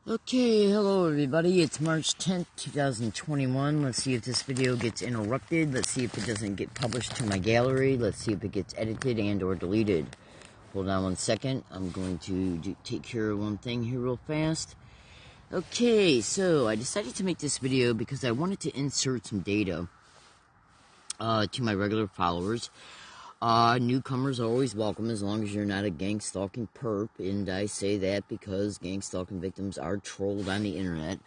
Okay, hello everybody, it's March 10th, 2021. Let's see if this video gets interrupted. Let's see if it doesn't get published to my gallery. Let's see if it gets edited and or deleted. Hold on one second. I'm going to take care of one thing here real fast. Okay, so I decided to make this video because I wanted to insert some data to my regular followers. Newcomers are always welcome as long as you're not a gang-stalking perp, and I say that because gang-stalking victims are trolled on the internet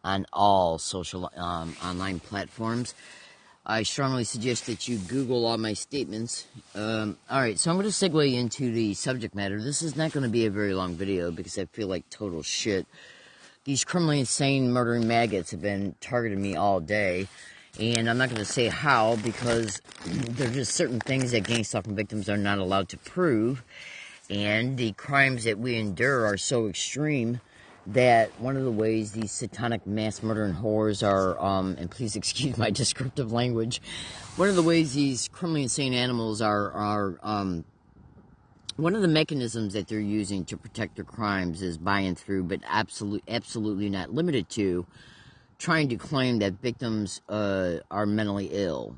on all social online platforms. I strongly suggest that you Google all my statements. Alright, so I'm going to segue into the subject matter. This is not going to be a very long video because I feel like total shit. These criminally insane murdering maggots have been targeting me all day. And I'm not going to say how, because there are just certain things that gang-stalking victims are not allowed to prove. And the crimes that we endure are so extreme that one of the ways these satanic mass murdering whores are, and please excuse my descriptive language, one of the ways these criminally insane animals are one of the mechanisms that they're using to protect their crimes is by and through, but absolutely not limited to, trying to claim that victims are mentally ill.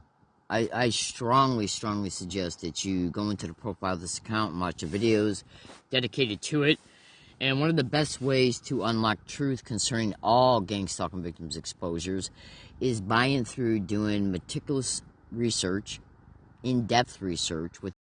I strongly suggest that you go into the profile of this account and watch the videos dedicated to it. And one of the best ways to unlock truth concerning all gang-stalking victims' exposures is by and through doing meticulous research, in-depth research with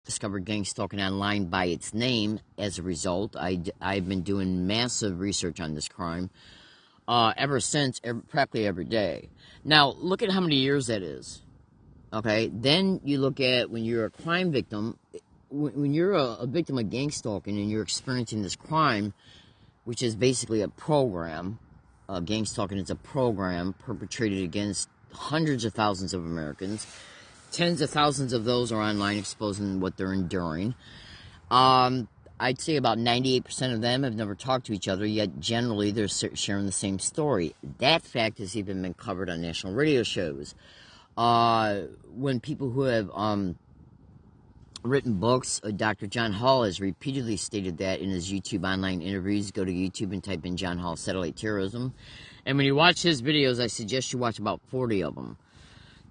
discovered gang stalking online by its name. As a result, I've been doing massive research on this crime ever since, practically every day. Now, look at how many years that is. Okay, then you look at when you're a crime victim, when you're a victim of gang stalking and you're experiencing this crime, which is basically a program. Gang stalking is a program perpetrated against hundreds of thousands of Americans. Tens of thousands of those are online exposing what they're enduring. I'd say about 98% of them have never talked to each other, yet generally they're sharing the same story. That fact has even been covered on national radio shows. When people who have written books, Dr. John Hall has repeatedly stated that in his YouTube online interviews. Go to YouTube and type in John Hall Satellite Terrorism. And when you watch his videos, I suggest you watch about 40 of them.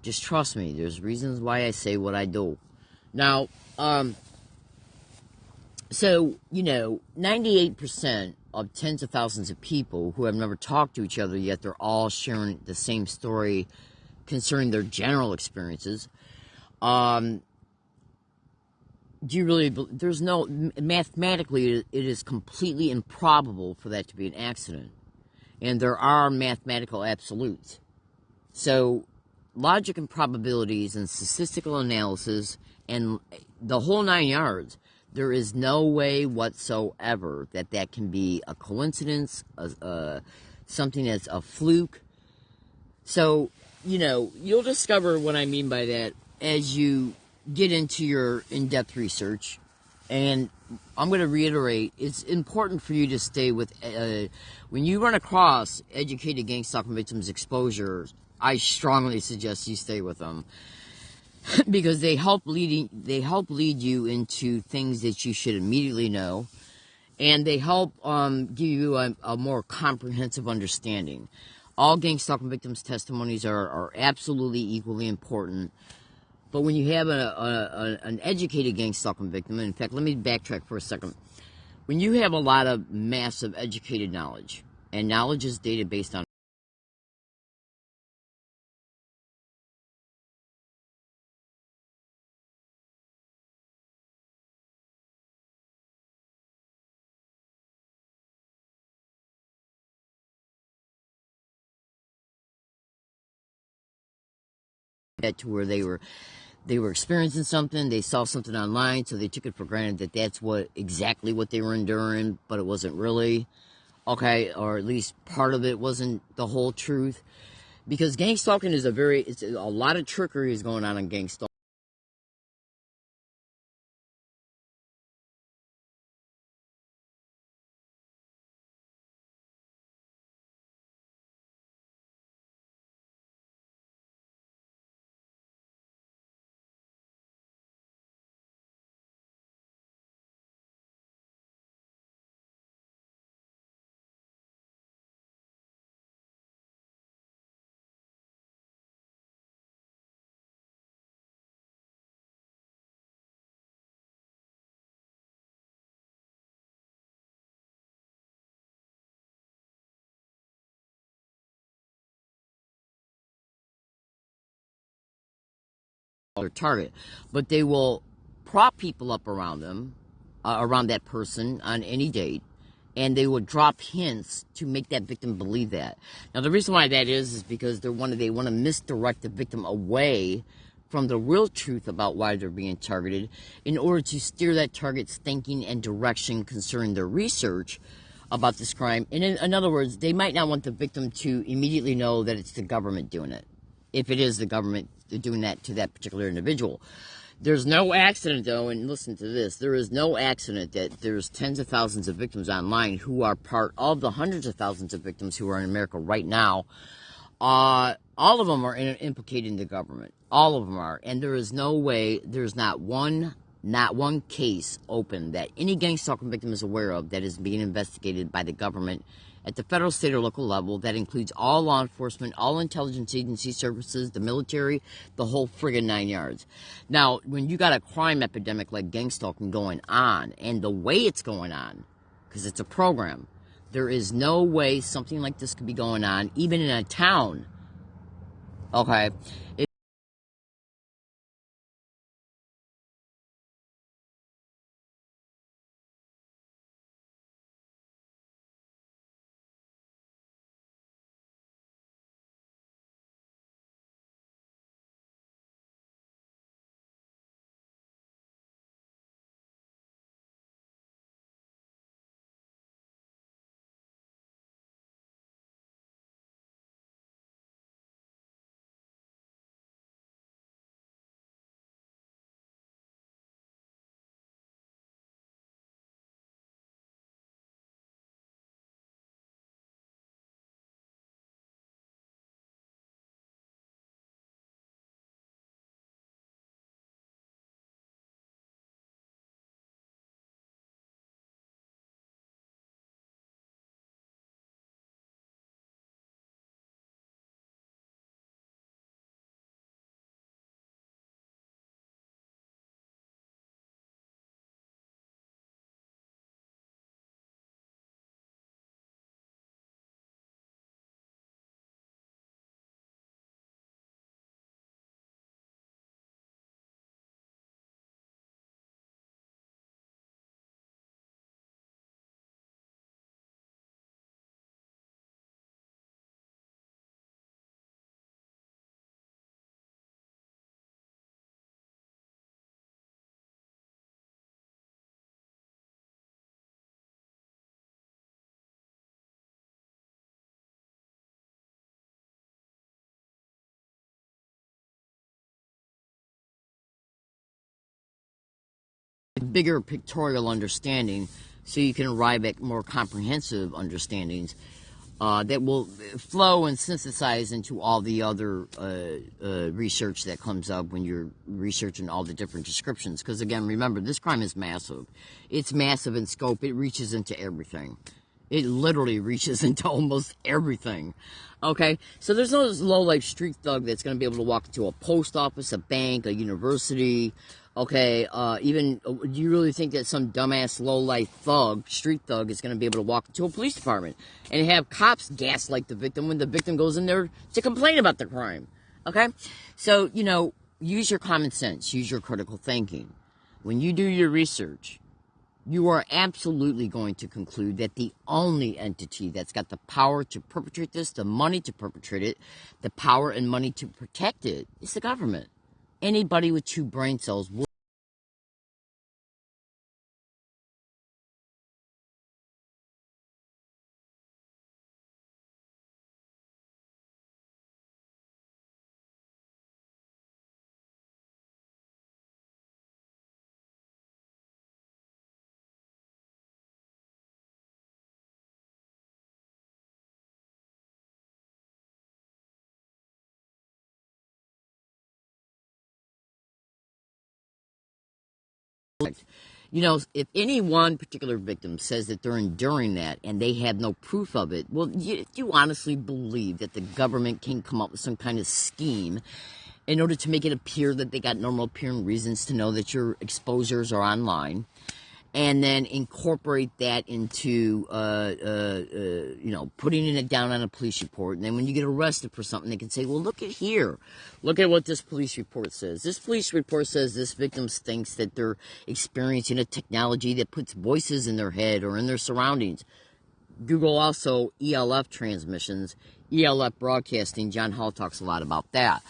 Just trust me, there's reasons why I say what I do. Now, so, 98% of tens of thousands of people who have never talked to each other, yet they're all sharing the same story concerning their general experiences. Do you really, there's no, mathematically, it is completely improbable for that to be an accident. And there are mathematical absolutes. So, logic and probabilities and statistical analysis and the whole 9 yards, there is no way whatsoever that can be a coincidence, something that's a fluke. So, you'll discover what I mean by that as you get into your in-depth research. And I'm going to reiterate, it's important for you to stay with, when you run across educated gang-stalking victims' exposures, I strongly suggest you stay with them because they help lead you into things that you should immediately know, and they help give you a more comprehensive understanding. All gang stalking victims' testimonies are absolutely equally important, but when you have an educated gang stalking victim, in fact, let me backtrack for a second. When you have a lot of massive educated knowledge, and knowledge is data based on that to where they were experiencing something, they saw something online, so they took it for granted that that's exactly what they were enduring, but it wasn't really, okay, or at least part of it wasn't the whole truth, because gang stalking is it's a lot of trickery is going on in gang stalking. Their target, but they will prop people up around them, around that person on any date, and they will drop hints to make that victim believe that. Now, the reason why that is because they want to misdirect the victim away from the real truth about why they're being targeted in order to steer that target's thinking and direction concerning their research about this crime. And in other words, they might not want the victim to immediately know that it's the government doing it, if it is the government doing that to that particular individual. There's no accident, though, and listen to this, there is no accident that there's tens of thousands of victims online who are part of the hundreds of thousands of victims who are in America right now. All of them are implicated in the government. All of them are. And there is no way, there's not one case open that any gang stalking victim is aware of that is being investigated by the government at the federal, state, or local level. That includes all law enforcement, all intelligence agency services, the military, the whole friggin' 9 yards. Now, when you got a crime epidemic like gang stalking going on, and the way it's going on, because it's a program, there is no way something like this could be going on, even in a town. Okay? Bigger pictorial understanding so you can arrive at more comprehensive understandings that will flow and synthesize into all the other research that comes up when you're researching all the different descriptions. Because again, remember, this crime is massive. It's massive in scope. It reaches into everything. It literally reaches into almost everything. Okay? So there's no low-life street thug that's going to be able to walk into a post office, a bank, a university. Okay, do you really think that some dumbass low-life thug, street thug, is going to be able to walk into a police department and have cops gaslight the victim when the victim goes in there to complain about the crime? Okay? So, use your common sense. Use your critical thinking. When you do your research, you are absolutely going to conclude that the only entity that's got the power to perpetrate this, the money to perpetrate it, the power and money to protect it, is the government. Anybody with 2 brain cells will You know, if any one particular victim says that they're enduring that and they have no proof of it, well, you honestly believe that the government can come up with some kind of scheme in order to make it appear that they got normal appearing reasons to know that your exposures are online, and then incorporate that into, putting it down on a police report. And then when you get arrested for something, they can say, well, look at here. Look at what this police report says. This police report says this victim thinks that they're experiencing a technology that puts voices in their head or in their surroundings. Google also ELF transmissions, ELF broadcasting. John Hall talks a lot about that.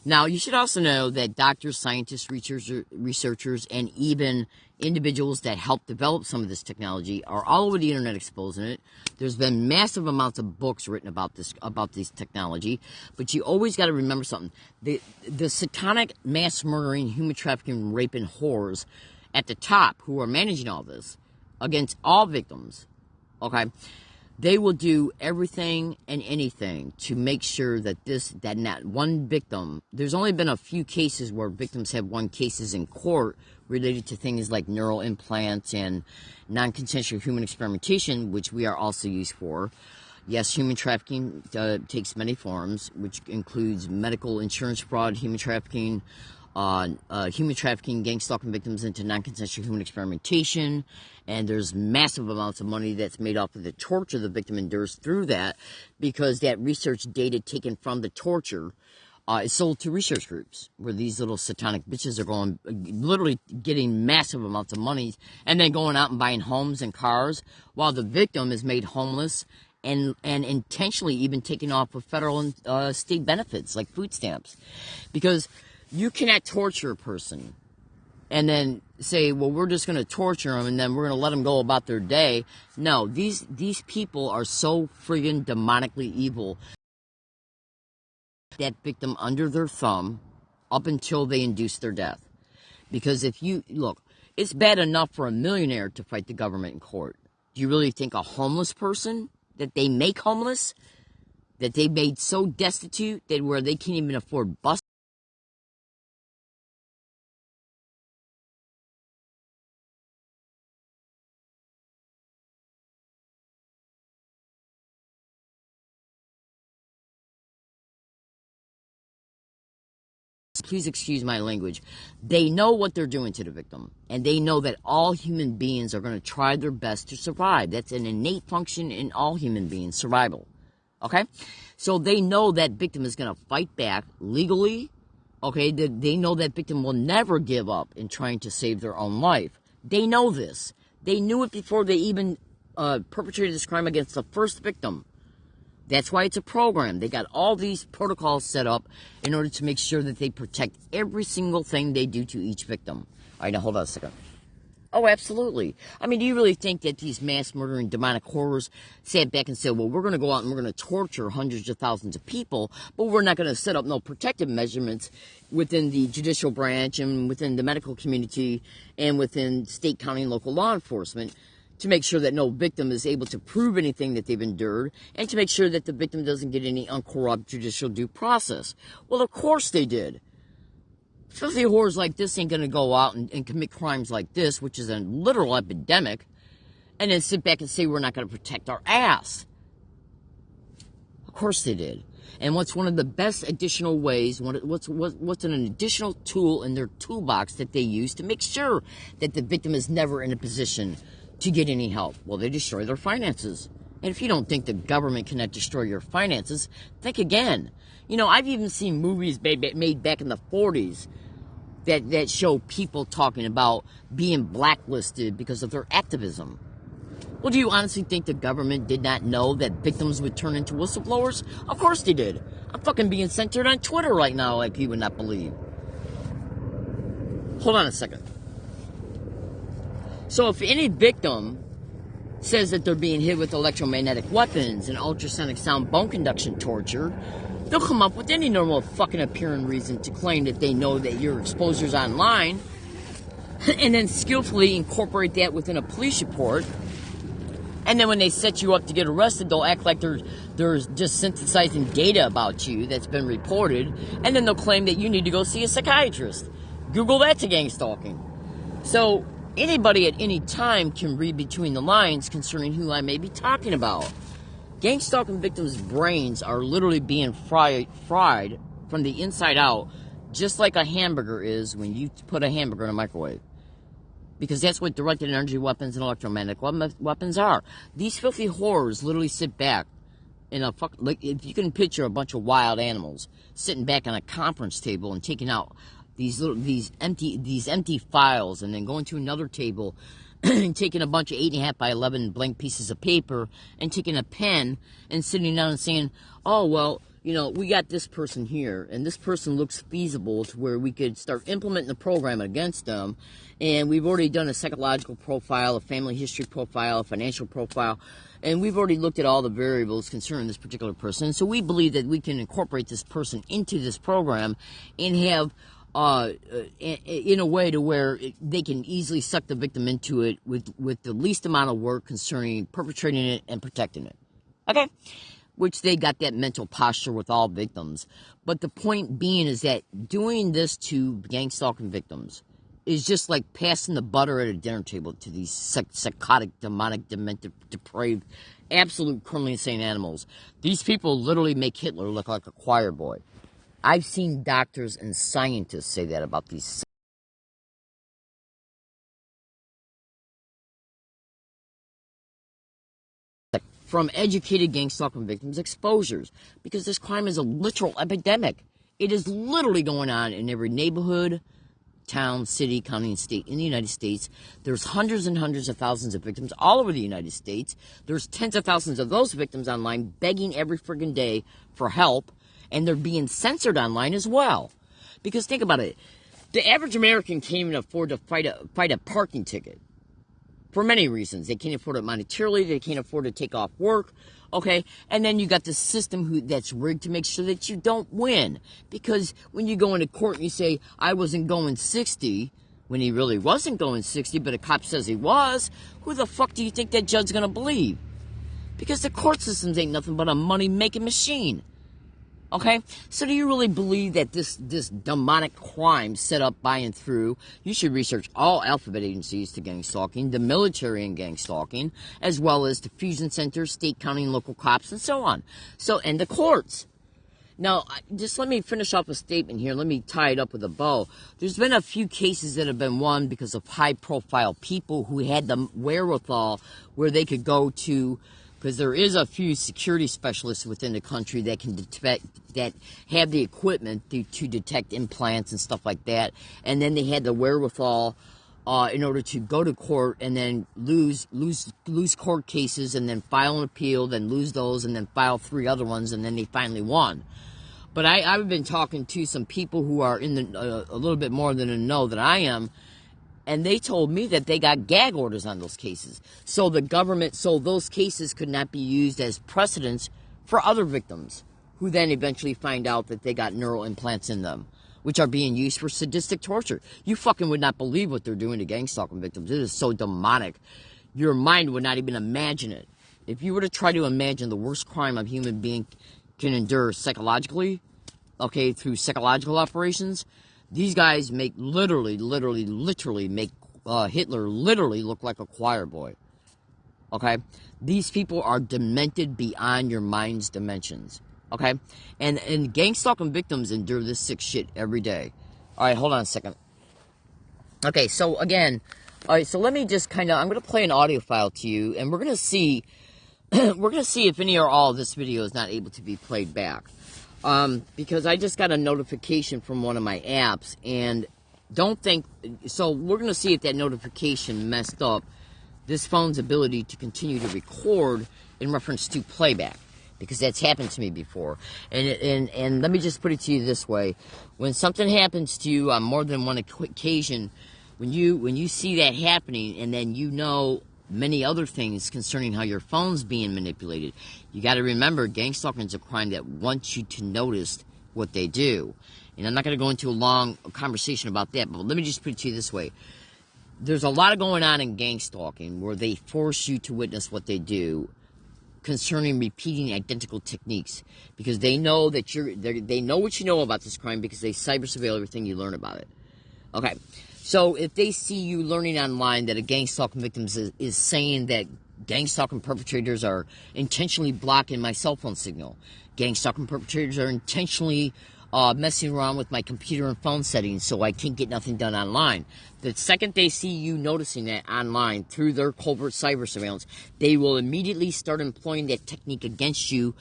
Now, you should also know that doctors, scientists, researchers, and even individuals that help develop some of this technology are all over the internet exposing it. There's been massive amounts of books written about this technology, but you always got to remember something. The satanic mass murdering, human trafficking, rape, and whores at the top who are managing all this against all victims, okay, they will do everything and anything to make sure that not one victim, there's only been a few cases where victims have won cases in court related to things like neural implants and non-consensual human experimentation, which we are also used for. Yes, human trafficking takes many forms, which includes medical insurance fraud, human trafficking, gang stalking victims into non-consensual human experimentation, and there's massive amounts of money that's made off of the torture the victim endures through that, because that research data taken from the torture is sold to research groups, where these little satanic bitches are going, literally getting massive amounts of money, and then going out and buying homes and cars, while the victim is made homeless and intentionally even taken off of federal and state benefits like food stamps, because you cannot torture a person and then say, well, we're just going to torture them and then we're going to let them go about their day. No, these people are so friggin' demonically evil. That victim under their thumb up until they induce their death. Because if you, look, it's bad enough for a millionaire to fight the government in court. Do you really think a homeless person that they make homeless, that they made so destitute that where they can't even afford bus? Please excuse my language. They know what they're doing to the victim, and they know that all human beings are going to try their best to survive. That's an innate function in all human beings, survival. Okay? So they know that victim is going to fight back legally. Okay? They know that victim will never give up in trying to save their own life. They know this. They knew it before they even perpetrated this crime against the first victim. That's why it's a program. They got all these protocols set up in order to make sure that they protect every single thing they do to each victim. All right, now hold on a second. Oh, absolutely. I mean, do you really think that these mass murdering demonic horrors sat back and said, well, we're going to go out and we're going to torture hundreds of thousands of people, but we're not going to set up no protective measurements within the judicial branch and within the medical community and within state, county, and local law enforcement to make sure that no victim is able to prove anything that they've endured, and to make sure that the victim doesn't get any uncorrupt judicial due process? Well, of course they did. Filthy whores like this ain't going to go out and commit crimes like this, which is a literal epidemic, and then sit back and say we're not going to protect our ass. Of course they did. And what's one of the best additional ways, what's an additional tool in their toolbox that they use to make sure that the victim is never in a position to get any help? Well, they destroy their finances. And if you don't think the government cannot destroy your finances, think again. You know, I've even seen movies made back in the 40s that show people talking about being blacklisted because of their activism. Well, do you honestly think the government did not know that victims would turn into whistleblowers? Of course they did. I'm fucking being censored on Twitter right now like you would not believe. Hold on a second. So if any victim says that they're being hit with electromagnetic weapons and ultrasonic sound bone conduction torture, they'll come up with any normal fucking appearing reason to claim that they know that your exposure's online and then skillfully incorporate that within a police report. And then when they set you up to get arrested, they'll act like they're just synthesizing data about you that's been reported, and then they'll claim that you need to go see a psychiatrist. Google that to gang stalking. So anybody at any time can read between the lines concerning who I may be talking about. Gang stalking victims' brains are literally being fried from the inside out, just like a hamburger is when you put a hamburger in a microwave. Because that's what directed energy weapons and electromagnetic weapons are. These filthy horrors literally sit back in a like if you can picture a bunch of wild animals sitting back on a conference table and taking out these empty files, and then going to another table and taking a bunch of 8.5 by 11 blank pieces of paper and taking a pen and sitting down and saying, oh, well, you know, we got this person here, and this person looks feasible to where we could start implementing the program against them, and we've already done a psychological profile, a family history profile, a financial profile, and we've already looked at all the variables concerning this particular person, so we believe that we can incorporate this person into this program and have in a way to where they can easily suck the victim into it with the least amount of work concerning perpetrating it and protecting it. Okay? Which they got that mental posture with all victims. But the point being is that doing this to gang stalking victims is just like passing the butter at a dinner table to these psychotic, demonic, demented, depraved, absolute criminally insane animals. These people literally make Hitler look like a choir boy. I've seen doctors and scientists say that about these. From educated gang stalking victims' exposures, because this crime is a literal epidemic. It is literally going on in every neighborhood, town, city, county, and state in the United States. There's hundreds and hundreds of thousands of victims all over the United States. There's tens of thousands of those victims online begging every friggin' day for help, and they're being censored online as well. Because think about it, the average American can't even afford to fight a parking ticket. For many reasons. They can't afford it monetarily. They can't afford to take off work. Okay? And then you got the system that's rigged to make sure that you don't win. Because when you go into court and you say, I wasn't going 60, when he really wasn't going 60, but a cop says he was, who the fuck do you think that judge's going to believe? Because the court systems ain't nothing but a money-making machine. Okay? So do you really believe that this demonic crime set up by and through? You should research all alphabet agencies to gang stalking, the military and gang stalking, as well as the fusion centers, state, county, and local cops, and so on. So, and the courts. Now, just let me finish off a statement here. Let me tie it up with a bow. There's been a few cases that have been won because of high-profile people who had the wherewithal where they could go to, because there is a few security specialists within the country that can detect, that have the equipment to detect implants and stuff like that, and then they had the wherewithal in order to go to court and then lose court cases and then file an appeal, then lose those, and then file 3 other ones, and then they finally won. But I've been talking to some people who are in the a little bit more than a know than I am, and they told me that they got gag orders on those cases. So those cases could not be used as precedents for other victims, who then eventually find out that they got neural implants in them, which are being used for sadistic torture. You fucking would not believe what they're doing to gang stalking victims. It is so demonic. Your mind would not even imagine it. If you were to try to imagine the worst crime a human being can endure psychologically, okay, through psychological operations, these guys make literally make Hitler literally look like a choir boy. Okay? These people are demented beyond your mind's dimensions. Okay? And gang stalking victims endure this sick shit every day. Alright, hold on a second. Okay, so again, alright, so let me just I'm gonna play an audio file to you, and we're gonna see if any or all of this video is not able to be played back. Because I just got a notification from one of my apps, and don't think, so we're going to see if that notification messed up this phone's ability to continue to record in reference to playback, because that's happened to me before. And let me just put it to you this way. When something happens to you on more than one occasion, when you see that happening, and then you know many other things concerning how your phone's being manipulated, you got to remember, gang stalking is a crime that wants you to notice what they do. And I'm not going to go into a long conversation about that, but let me just put it to you this way. There's a lot going on in gang stalking where they force you to witness what they do concerning repeating identical techniques, because they know that they know what you know about this crime, because they cyber surveil everything you learn about it. Okay, so if they see you learning online that a gang stalking victim is saying that gang stalking perpetrators are intentionally blocking my cell phone signal, gang stalking perpetrators are intentionally messing around with my computer and phone settings so I can't get nothing done online. The second they see you noticing that online through their covert cyber surveillance, they will immediately start employing that technique against you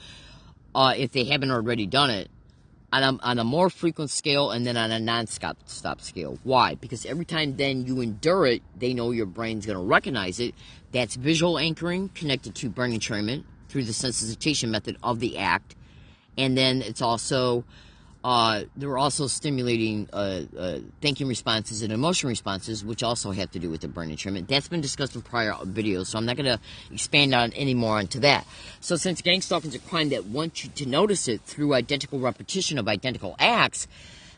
if they haven't already done it on a more frequent scale, and then on a non-stop scale. Why? Because every time then you endure it, they know your brain's going to recognize it. That's visual anchoring connected to brain entrainment through the sensitization method of the act. And then it's also they're also stimulating thinking responses and emotion responses, which also have to do with the brain entrainment. That's been discussed in prior videos, so I'm not going to expand on any more onto that. So since gang stalking is a crime that wants you to notice it through identical repetition of identical acts,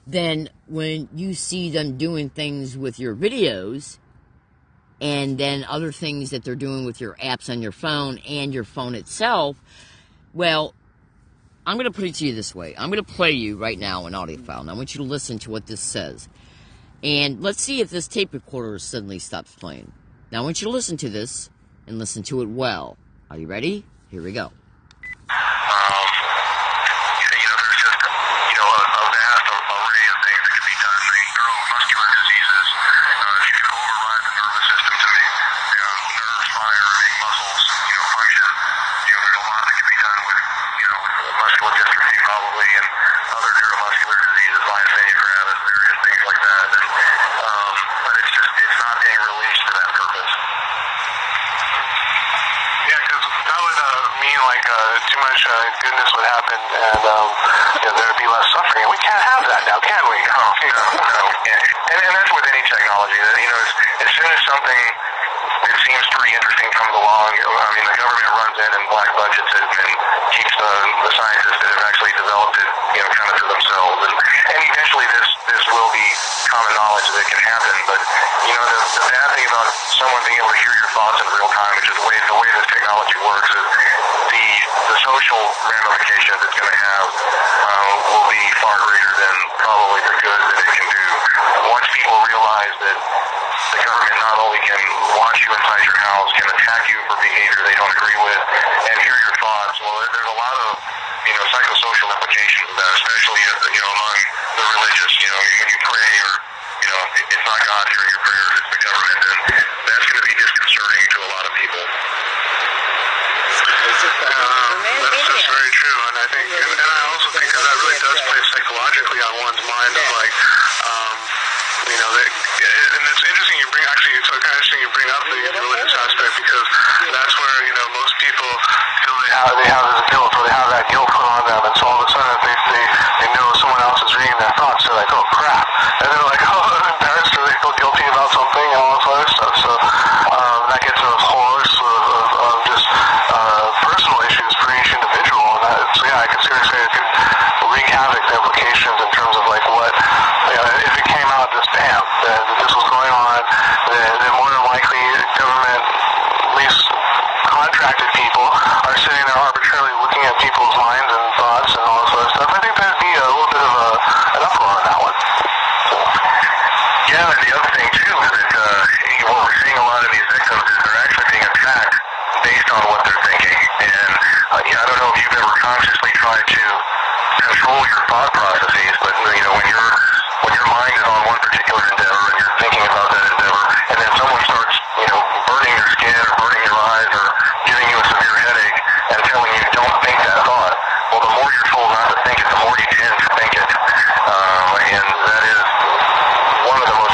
then when you see them doing things with your videos, and then other things that they're doing with your apps on your phone and your phone itself, well, I'm going to put it to you this way. I'm going to play you right now an audio file, and I want you to listen to what this says. And let's see if this tape recorder suddenly stops playing. Now I want you to listen to this, and listen to it well. Are you ready? Here we go. There's just, a vast array of things that can be done. Neuromuscular diseases, you can override the nervous system to make nerves fire and make muscles, function. There's a lot that can be done with, muscular dystrophy probably, and other neuromuscular diseases, myasthenia gravis, various things like that. But it's not being released for that purpose. Yeah, because that would mean too much goodness would happen, and there would be less suffering. And we can't have that now, can we? No, we can't. And that's with any technology. As soon as something that seems pretty interesting comes along, the government runs in and black budgets it and keeps the scientists that have actually developed it, kind of to themselves. And eventually this will be common knowledge that it can happen. But, the bad thing about someone being able to hear your thoughts in real time, which is the way this technology works, is the social ramifications it's going to have will be far greater than probably the good that it can do. Once people realize that the government not only can watch you inside your house, can attack you for behavior they don't agree with, and hear your thoughts, well, there's a lot of, psychosocial implications of that, especially, among the religious. When you pray, or, it's not God hearing your prayers, it's the government, and that's going to be disconcerting to a lot of people. That's very true, and I also think that really does play psychologically on one's mind of and it's interesting it's kind of interesting you bring up the religious aspect, because that's where, most people feel they have this guilt, or they have that guilt put on them, and so all of a sudden they know someone else is reading their thoughts, they're like, oh crap, and they're like, oh, I'm embarrassed, or they feel guilty about something, and all this other stuff. So that gets a whole host of just personal issues for each individual, and so yeah, I can seriously say it could wreak havoc, the implications in terms of what, if it came out just bam, that this was going on, then more than likely government, at least contracted people, are sitting there arbitrarily looking at people's minds and thoughts and all this other stuff. I think there'd be a little bit of an uproar on that one. Yeah, and the other thing too is that what we're seeing a lot of these victims is they're actually being attacked based on what they're thinking. And I don't know if you've ever consciously tried to control your thought processes, but when your mind is on one particular endeavor and you're thinking about that endeavor, and then someone starts, burning your skin or burning your eyes or giving you a severe headache and telling you don't think that thought, well, the more you're told not to think it, the more you tend to think it. And that is one of the most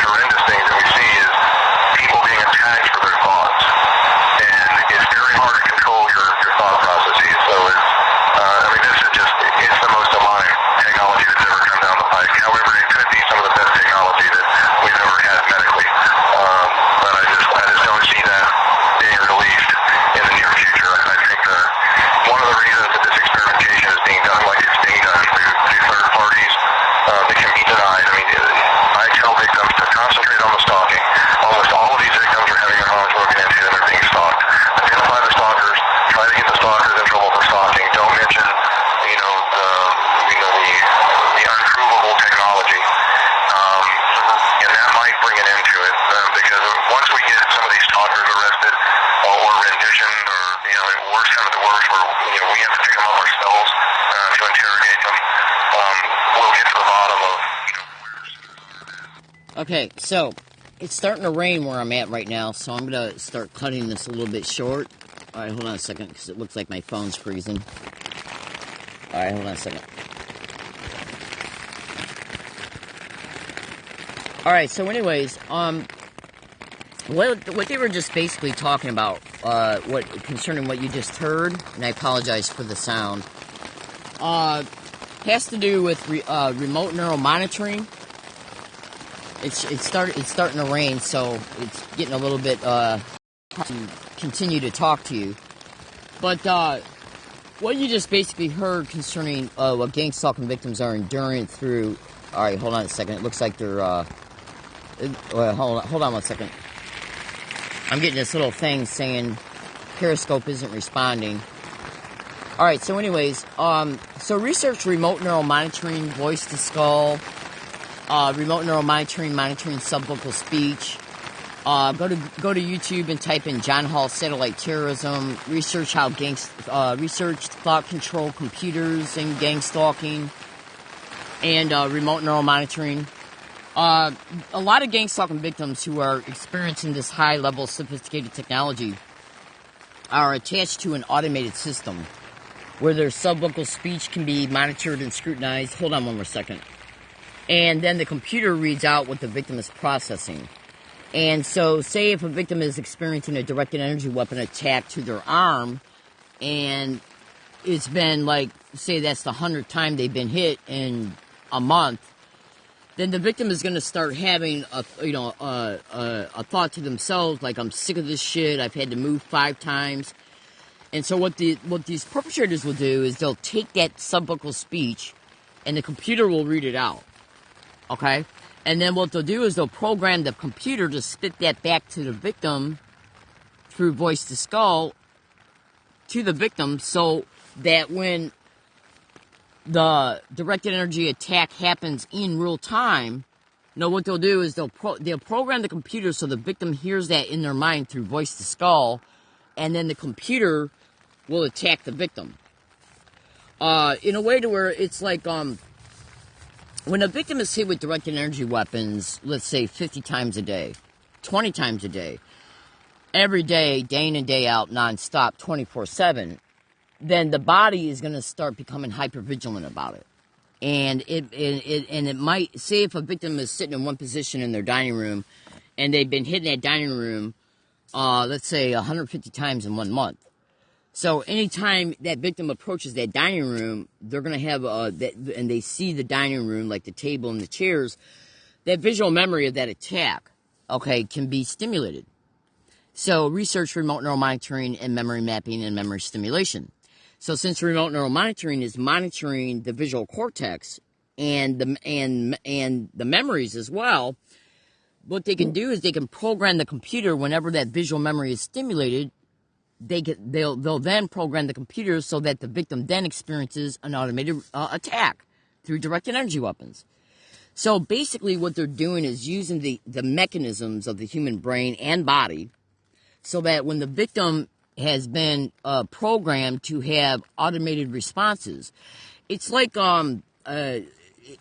them up ourselves to interrogate them. We'll get to the bottom of, Okay, so it's starting to rain where I'm at right now, so I'm going to start cutting this a little bit short. All right, hold on a second, because it looks like my phone's freezing. All right, hold on a second. All right, so anyways, what they were just basically talking about, concerning what you just heard, and I apologize for the sound, has to do with remote neural monitoring. It's starting to rain, so it's getting a little bit to continue to talk to you. But what you just basically heard concerning what gang stalking victims are enduring through. All right, hold on a second. It looks like they're. Hold on 1 second. I'm getting this little thing saying Periscope isn't responding. All right. So, anyways, so research remote neural monitoring, voice to skull. Remote neural monitoring subvocal speech. Go to YouTube and type in John Hall satellite terrorism. Research how research thought control computers and gang stalking and remote neural monitoring. A lot of gang stalking victims who are experiencing this high level sophisticated technology are attached to an automated system where their subvocal speech can be monitored and scrutinized. Hold on 1 more second. And then the computer reads out what the victim is processing. And so, say if a victim is experiencing a directed energy weapon attack to their arm, and it's been like, say that's the 100th time they've been hit in a month, then the victim is going to start having a thought to themselves like, I'm sick of this shit. I've had to move 5 times. And so what these perpetrators will do is they'll take that subvocal speech, and the computer will read it out. Okay? And then what they'll do is they'll program the computer to spit that back to the victim through voice to skull to the victim, so that when the directed energy attack happens in real time, what they'll do is they'll program the computer so the victim hears that in their mind through voice to skull, and then the computer will attack the victim. In a way to where it's like, when a victim is hit with directed energy weapons, let's say 50 times a day, 20 times a day, every day, day in and day out, nonstop, 24/7, then the body is going to start becoming hypervigilant about it. And it might, say if a victim is sitting in one position in their dining room and they've been hit in that dining room, let's say 150 times in 1 month. So anytime that victim approaches that dining room, they're going to have and they see the dining room, like the table and the chairs, that visual memory of that attack, okay, can be stimulated. So research remote neural monitoring and memory mapping and memory stimulation. So since remote neural monitoring is monitoring the visual cortex and the memories as well, what they can do is they can program the computer whenever that visual memory is stimulated. They'll then program the computer so that the victim then experiences an automated attack through directed energy weapons. So basically what they're doing is using the mechanisms of the human brain and body so that when the victim has been programmed to have automated responses, it's like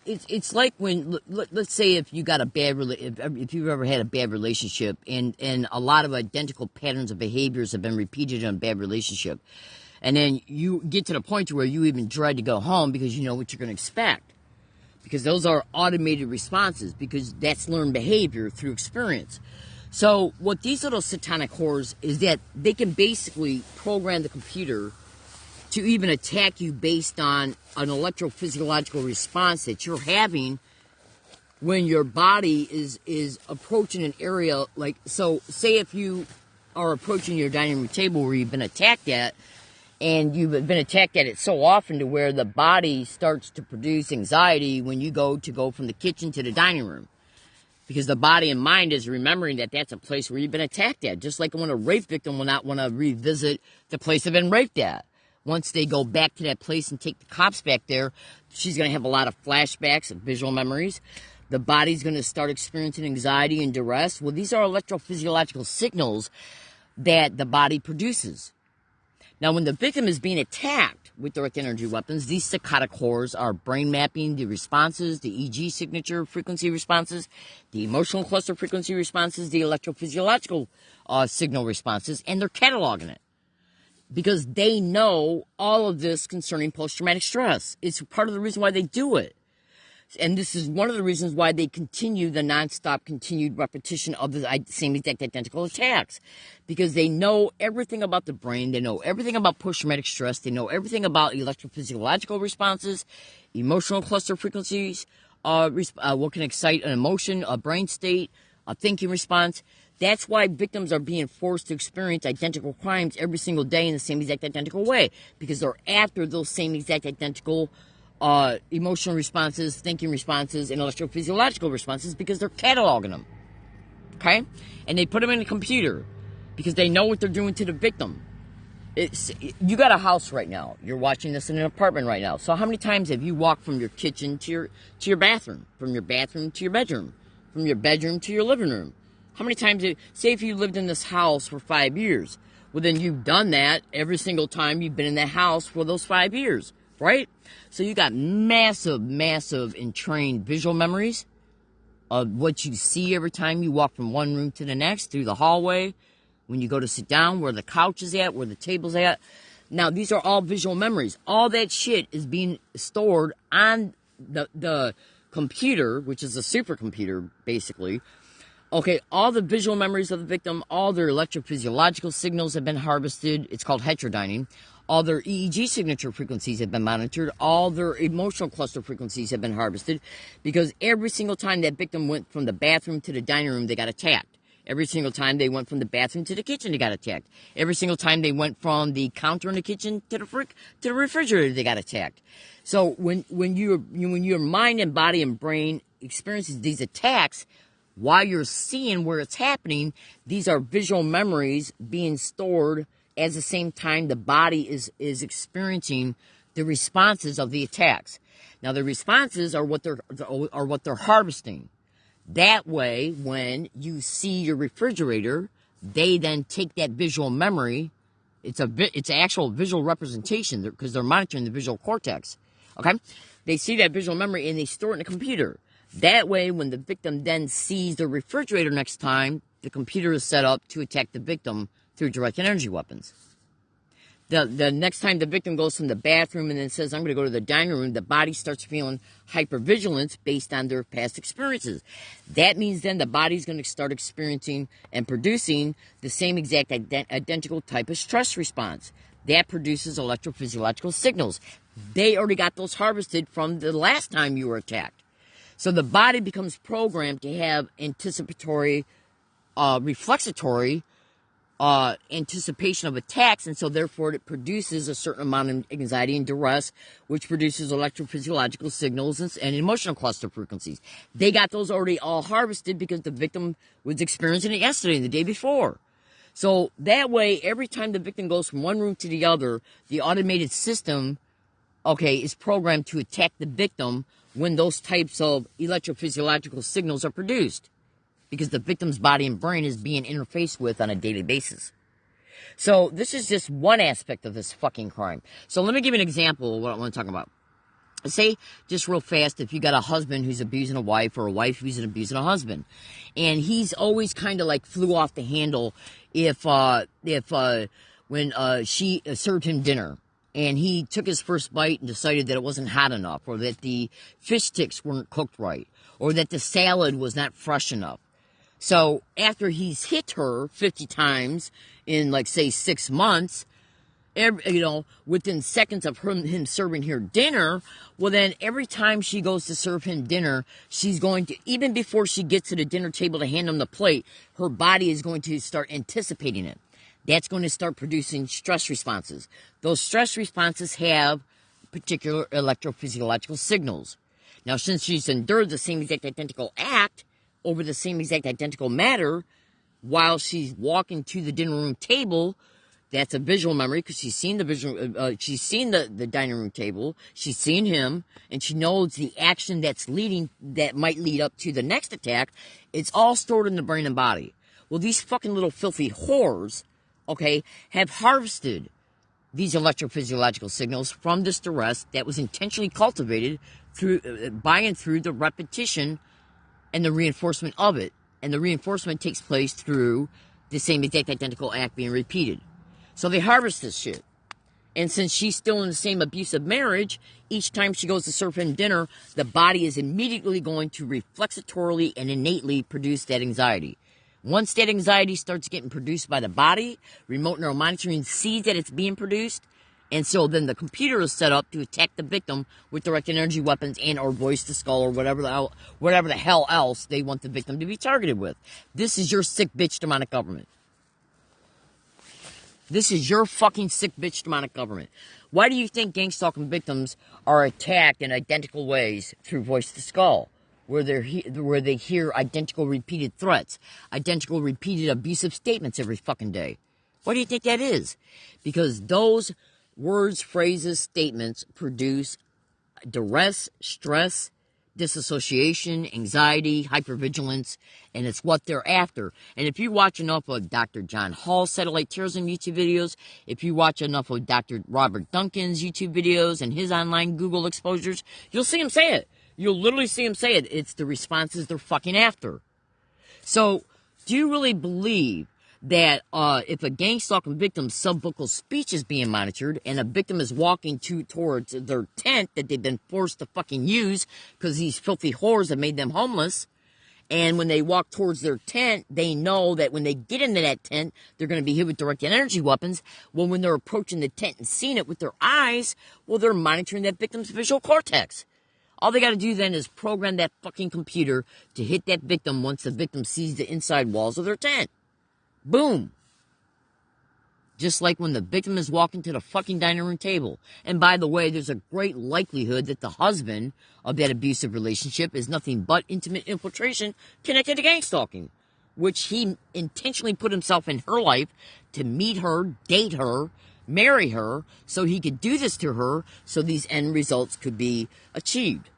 it's like when, let's say if you got if you've ever had a bad relationship and a lot of identical patterns of behaviors have been repeated in a bad relationship, and then you get to the point where you even dread to go home because you know what you're going to expect, because those are automated responses, because that's learned behavior through experience. So what these little satanic whores is that they can basically program the computer to even attack you based on an electrophysiological response that you're having when your body is approaching an area. Like, so say if you are approaching your dining room table where you've been attacked at, and you've been attacked at it so often to where the body starts to produce anxiety when you go from the kitchen to the dining room. Because the body and mind is remembering that that's a place where you've been attacked at. Just like when a rape victim will not want to revisit the place they've been raped at. Once they go back to that place and take the cops back there, she's going to have a lot of flashbacks and visual memories. The body's going to start experiencing anxiety and duress. Well, these are electrophysiological signals that the body produces. Now, when the victim is being attacked with direct energy weapons, these psychotic horrors are brain mapping the responses, the EEG signature frequency responses, the emotional cluster frequency responses, the electrophysiological signal responses, and they're cataloging it. Because they know all of this concerning post-traumatic stress. It's part of the reason why they do it. And this is one of the reasons why they continue the nonstop continued repetition of the same exact identical attacks. Because they know everything about the brain. They know everything about post-traumatic stress. They know everything about electrophysiological responses, emotional cluster frequencies, what can excite an emotion, a brain state, a thinking response. That's why victims are being forced to experience identical crimes every single day in the same exact identical way. Because they're after those same exact identical emotional responses, thinking responses, and electrophysiological responses because they're cataloging them. Okay? And they put them in a computer because they know what they're doing to the victim. You got a house right now. You're watching this in an apartment right now. So how many times have you walked from your kitchen to your bathroom, from your bathroom to your bedroom, from your bedroom to your living room? How many times, say if you lived in this house for 5 years, well then you've done that every single time you've been in that house for those 5 years, right? So you got massive entrained visual memories of what you see every time you walk from one room to the next, through the hallway, when you go to sit down, where the couch is at, where the table's at. Now, these are all visual memories. All that shit is being stored on the computer, which is a supercomputer, basically. Okay, all the visual memories of the victim, all their electrophysiological signals have been harvested. It's called heterodyning. All their EEG signature frequencies have been monitored. All their emotional cluster frequencies have been harvested. Because every single time that victim went from the bathroom to the dining room, they got attacked. Every single time they went from the bathroom to the kitchen, they got attacked. Every single time they went from the counter in the kitchen to the refrigerator, they got attacked. So when your mind and body and brain experiences these attacks, while you're seeing where it's happening, these are visual memories being stored at the same time the body is experiencing the responses of the attacks. Now, the responses are what they're harvesting. That way, when you see your refrigerator, they then take that visual memory. It's an actual visual representation because they're monitoring the visual cortex. Okay, they see that visual memory and they store it in a computer. That way, when the victim then sees the refrigerator next time, the computer is set up to attack the victim through direct energy weapons. The next time the victim goes from the bathroom and then says, I'm going to go to the dining room, the body starts feeling hypervigilance based on their past experiences. That means then the body's going to start experiencing and producing the same exact identical type of stress response. That produces electrophysiological signals. They already got those harvested from the last time you were attacked. So the body becomes programmed to have anticipatory, reflexatory anticipation of attacks, and so therefore it produces a certain amount of anxiety and duress, which produces electrophysiological signals and emotional cluster frequencies. They got those already all harvested because the victim was experiencing it yesterday and the day before. So that way, every time the victim goes from one room to the other, the automated system, is programmed to attack the victim when those types of electrophysiological signals are produced, because the victim's body and brain is being interfaced with on a daily basis. So this is just one aspect of this fucking crime. So let me give you an example of what I want to talk about. Say, just real fast, if you got a husband who's abusing a wife or a wife who's abusing a husband, and he's always kind of like flew off the handle when she served him dinner, and he took his first bite and decided that it wasn't hot enough, or that the fish sticks weren't cooked right, or that the salad was not fresh enough. So after he's hit her 50 times in, like, say, 6 months, within seconds of him serving her dinner, well, then every time she goes to serve him dinner, she's going to, even before she gets to the dinner table to hand him the plate, her body is going to start anticipating it. That's going to start producing stress responses. Those stress responses have particular electrophysiological signals. Now, since she's endured the same exact identical act over the same exact identical matter while she's walking to the dinner room table, that's a visual memory because she's seen she's seen the dining room table, she's seen him, and she knows the action that might lead up to the next attack. It's all stored in the brain and body. Well, these fucking little filthy whores, have harvested these electrophysiological signals from this duress that was intentionally cultivated through by and through the repetition and the reinforcement of it. And the reinforcement takes place through the same exact identical act being repeated. So they harvest this shit. And since she's still in the same abusive marriage, each time she goes to serve him dinner, the body is immediately going to reflexatorily and innately produce that anxiety. Once that anxiety starts getting produced by the body, remote neural monitoring sees that it's being produced, and so then the computer is set up to attack the victim with directed energy weapons and or voice to skull or whatever the hell else they want the victim to be targeted with. This is your sick bitch demonic government. This is your fucking sick bitch demonic government. Why do you think gang stalking victims are attacked in identical ways through voice to skull? Where they hear identical repeated threats, identical repeated abusive statements every fucking day. Why do you think that is? Because those words, phrases, statements produce duress, stress, disassociation, anxiety, hypervigilance, and it's what they're after. And if you watch enough of Dr. John Hall's satellite terrorism YouTube videos, if you watch enough of Dr. Robert Duncan's YouTube videos and his online Google exposures, you'll see him say it. You'll literally see him say it. It's the responses they're fucking after. So, do you really believe that if a gang stalking victim's subvocal speech is being monitored and a victim is walking towards their tent that they've been forced to fucking use because these filthy whores have made them homeless, and when they walk towards their tent, they know that when they get into that tent, they're going to be hit with directed energy weapons. Well, when they're approaching the tent and seeing it with their eyes, well, they're monitoring that victim's visual cortex. All they got to do then is program that fucking computer to hit that victim once the victim sees the inside walls of their tent. Boom. Just like when the victim is walking to the fucking dining room table. And by the way, there's a great likelihood that the husband of that abusive relationship is nothing but intimate infiltration connected to gang stalking, which he intentionally put himself in her life to meet her, date her, marry her, so he could do this to her, so these end results could be achieved.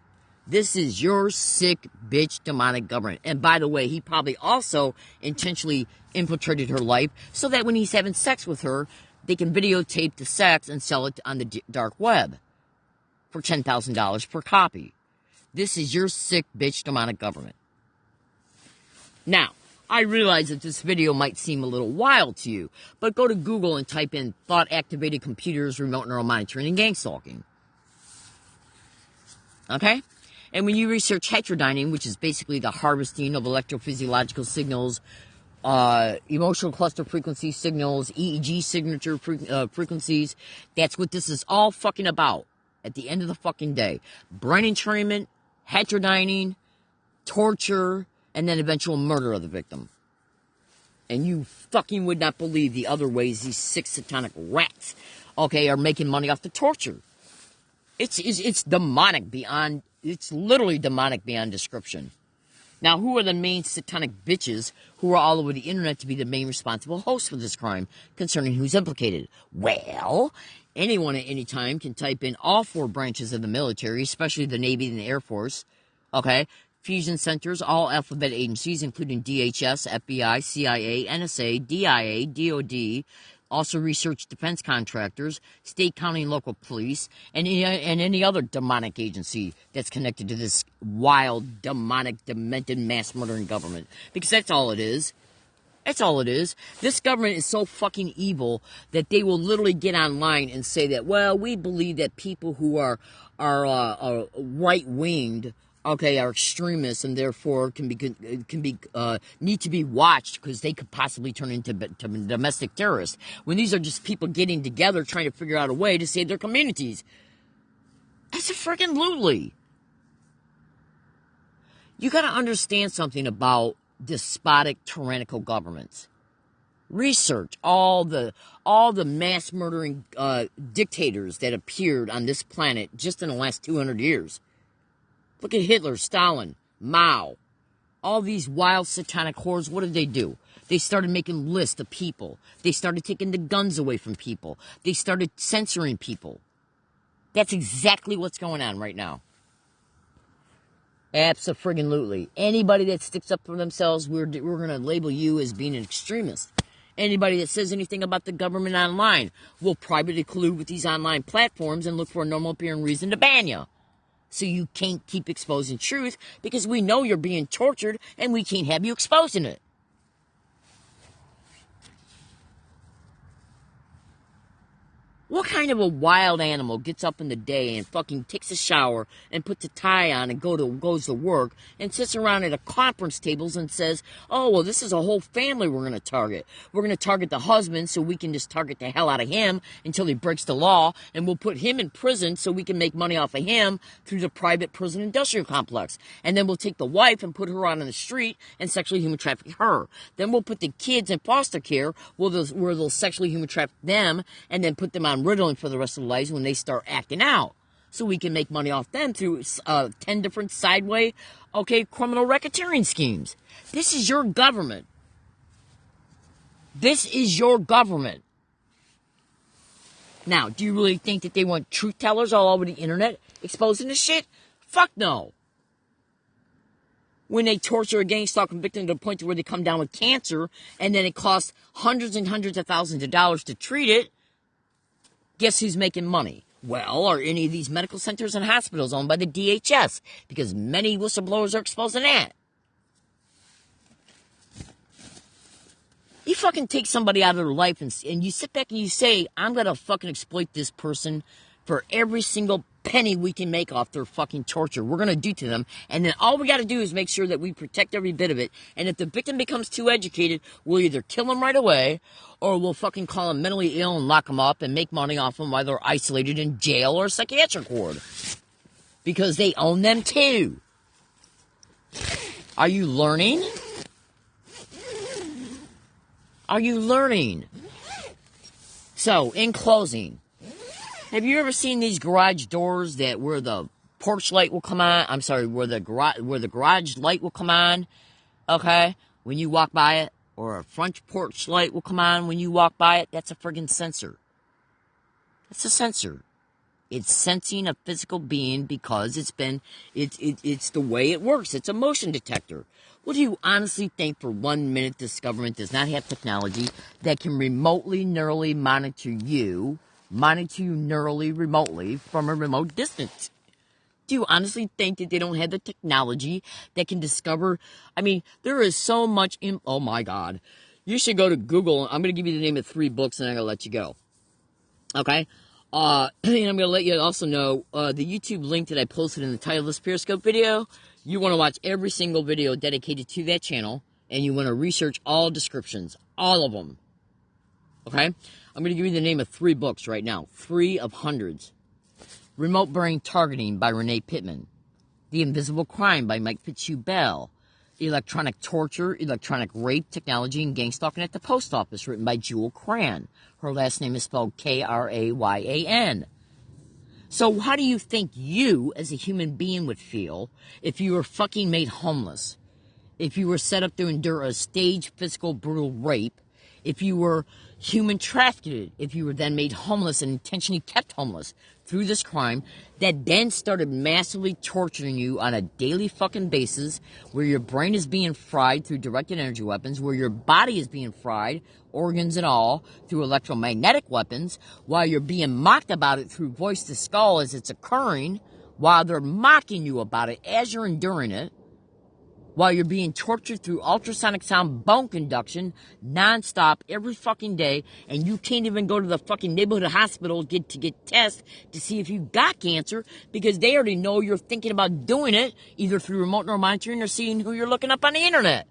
This is your sick bitch demonic government. And by the way, he probably also intentionally infiltrated her life so that when he's having sex with her, they can videotape the sex and sell it on the dark web for $10,000 per copy. This is your sick bitch demonic government. Now, I realize that this video might seem a little wild to you, but go to Google and type in thought-activated computers, remote neural monitoring, and gang stalking. Okay? And when you research heterodyning, which is basically the harvesting of electrophysiological signals, emotional cluster frequency signals, EEG signature frequencies, that's what this is all fucking about at the end of the fucking day. Brain entrainment, heterodyning, torture, and then eventual murder of the victim. And you fucking would not believe the other ways these sick satanic rats, okay, are making money off the torture. It's demonic beyond, it's literally demonic beyond description. Now, who are the main satanic bitches who are all over the internet to be the main responsible hosts for this crime concerning who's implicated? Well, anyone at any time can type in all four branches of the military, especially the Navy and the Air Force, okay? Fusion centers, all alphabet agencies, including DHS, FBI, CIA, NSA, DIA, DOD, also research defense contractors, state, county, and local police, and any other demonic agency that's connected to this wild, demonic, demented, mass-murdering government. Because that's all it is. That's all it is. This government is so fucking evil that they will literally get online and say that, well, we believe that people who are right-winged, okay, are extremists and therefore need to be watched because they could possibly turn into domestic terrorists. When these are just people getting together trying to figure out a way to save their communities. That's a freaking lutely. You got to understand something about despotic, tyrannical governments. Research all the mass murdering dictators that appeared on this planet just in the last 200 years. Look at Hitler, Stalin, Mao. All these wild satanic hordes, what did they do? They started making lists of people. They started taking the guns away from people. They started censoring people. That's exactly what's going on right now. Abso-friggin-lutely. Anybody that sticks up for themselves, we're going to label you as being an extremist. Anybody that says anything about the government online will privately collude with these online platforms and look for a normal appearing reason to ban you. So you can't keep exposing truth because we know you're being tortured and we can't have you exposing it. What kind of a wild animal gets up in the day and fucking takes a shower and puts a tie on and goes to work and sits around at a conference tables and says, oh, well, this is a whole family we're going to target. We're going to target the husband so we can just target the hell out of him until he breaks the law, and we'll put him in prison so we can make money off of him through the private prison industrial complex. And then we'll take the wife and put her out on the street and sexually human traffic her. Then we'll put the kids in foster care where they'll sexually human traffic them and then put them on Ritalin for the rest of their lives when they start acting out. So we can make money off them through 10 different sideway, criminal racketeering schemes. This is your government. This is your government. Now, do you really think that they want truth tellers all over the internet exposing this shit? Fuck no. When they torture a gang stalking victim to the point where they come down with cancer and then it costs hundreds and hundreds of thousands of dollars to treat it, guess who's making money? Well, are any of these medical centers and hospitals owned by the DHS? Because many whistleblowers are exposing that. You fucking take somebody out of their life and you sit back and you say, I'm going to fucking exploit this person for every single penny we can make off their fucking torture. We're going to do to them. And then all we got to do is make sure that we protect every bit of it. And if the victim becomes too educated, we'll either kill them right away or we'll fucking call them mentally ill and lock them up and make money off them while they're isolated in jail or a psychiatric ward. Because they own them too. Are you learning? Are you learning? So, in closing, have you ever seen these garage doors where the porch light will come on? I'm sorry, where the garage light will come on, okay, when you walk by it, or a front porch light will come on when you walk by it? That's a friggin' sensor. It's a sensor. It's sensing a physical being because it's the way it works. It's a motion detector. What do you honestly think for 1 minute this government does not have technology that can remotely, neurally monitor you neurally, remotely from a remote distance? Do you honestly think that they don't have the technology that can discover? I mean, there is so much. Oh my God. You should go to Google. I'm going to give you the name of 3 books and I'm going to let you go. Okay? And I'm going to let you also know the YouTube link that I posted in the title of this Periscope video. You want to watch every single video dedicated to that channel, and you want to research all descriptions, all of them. Okay? I'm going to give you the name of 3 books right now, 3 of hundreds. Remote Brain Targeting by Renee Pittman. The Invisible Crime by Mike Fitzhugh-Bell. Electronic Torture, Electronic Rape, Technology, and Gang Stalking at the Post Office, written by Jewel Cran. Her last name is spelled Krayan. So how do you think you, as a human being, would feel if you were fucking made homeless? If you were set up to endure a staged, physical, brutal rape? If you were human trafficked? If you were then made homeless and intentionally kept homeless through this crime that then started massively torturing you on a daily fucking basis, where your brain is being fried through directed energy weapons, where your body is being fried, organs and all, through electromagnetic weapons, while you're being mocked about it through voice to skull as it's occurring, while they're mocking you about it as you're enduring it, while you're being tortured through ultrasonic sound bone conduction nonstop every fucking day, and you can't even go to the fucking neighborhood hospital to get tests to see if you got cancer because they already know you're thinking about doing it either through remote neural monitoring or seeing who you're looking up on the internet.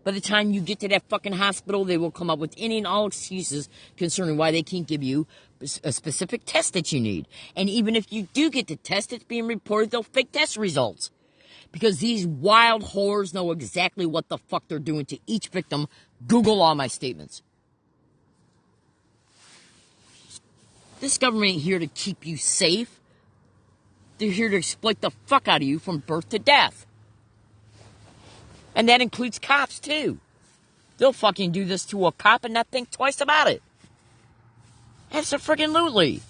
By the time you get to that fucking hospital, they will come up with any and all excuses concerning why they can't give you a specific test that you need. And even if you do get the test, it's being reported they'll fake test results. Because these wild whores know exactly what the fuck they're doing to each victim. Google all my statements. This government ain't here to keep you safe. They're here to exploit the fuck out of you from birth to death. And that includes cops, too. They'll fucking do this to a cop and not think twice about it. Abso-friggin-lutely.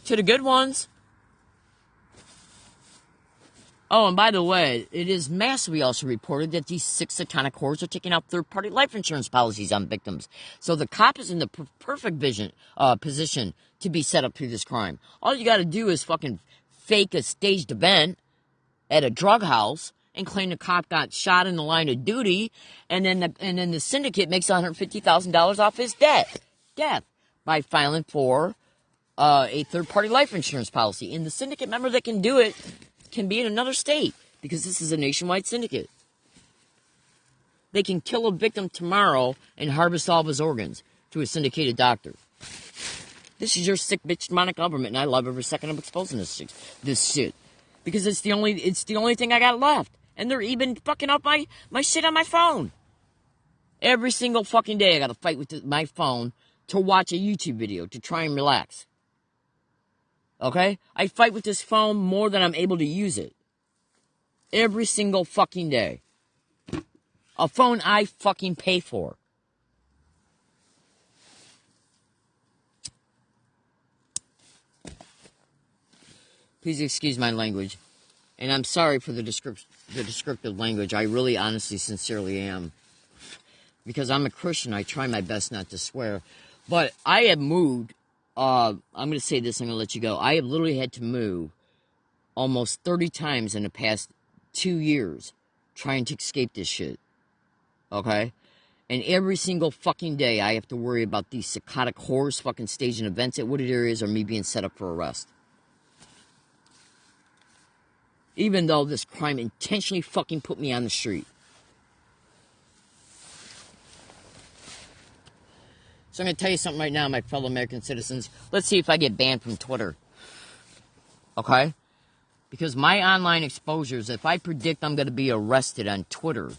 To the good ones. Oh, and by the way, it is massively also reported that these 6 satanic whores are taking out third-party life insurance policies on victims. So the cop is in the perfect position to be set up through this crime. All you got to do is fucking fake a staged event at a drug house and claim the cop got shot in the line of duty, and then the syndicate makes $150,000 off his death by filing for a third-party life insurance policy. And the syndicate member that can do it can be in another state, because this is a nationwide syndicate. They can kill a victim tomorrow and harvest all of his organs to a syndicated doctor. This is your sick bitch demonic government, and I love every second of exposing this shit. Because it's the only thing I got left. And they're even fucking up my shit on my phone. Every single fucking day I gotta fight with my phone to watch a YouTube video to try and relax. Okay? I fight with this phone more than I'm able to use it. Every single fucking day. A phone I fucking pay for. Please excuse my language. And I'm sorry for the descriptive language. I really, honestly, sincerely am. Because I'm a Christian, I try my best not to swear. But I have moved, I'm going to say this, I'm going to let you go. I have literally had to move almost 30 times in the past 2 years trying to escape this shit. Okay? And every single fucking day I have to worry about these psychotic whores fucking staging events at wooded areas or me being set up for arrest. Even though this crime intentionally fucking put me on the street. So I'm going to tell you something right now, my fellow American citizens. Let's see if I get banned from Twitter. Okay? Because my online exposures, if I predict I'm going to be arrested on Twitter,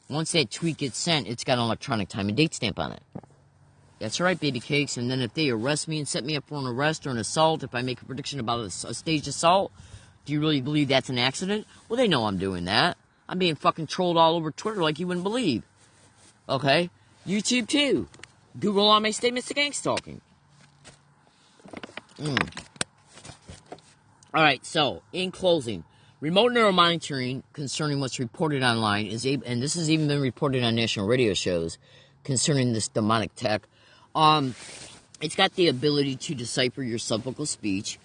once that tweet gets sent, it's got an electronic time and date stamp on it. That's right, baby cakes. And then if they arrest me and set me up for an arrest or an assault, if I make a prediction about a staged assault, do you really believe that's an accident? Well, they know I'm doing that. I'm being fucking trolled all over Twitter like you wouldn't believe. Okay? YouTube too. Google all my statements to gang stalking. Alright, so, in closing, remote neuromonitoring concerning what's reported online is able, and this has even been reported on national radio shows concerning this demonic tech. It's got the ability to decipher your subvocal speech,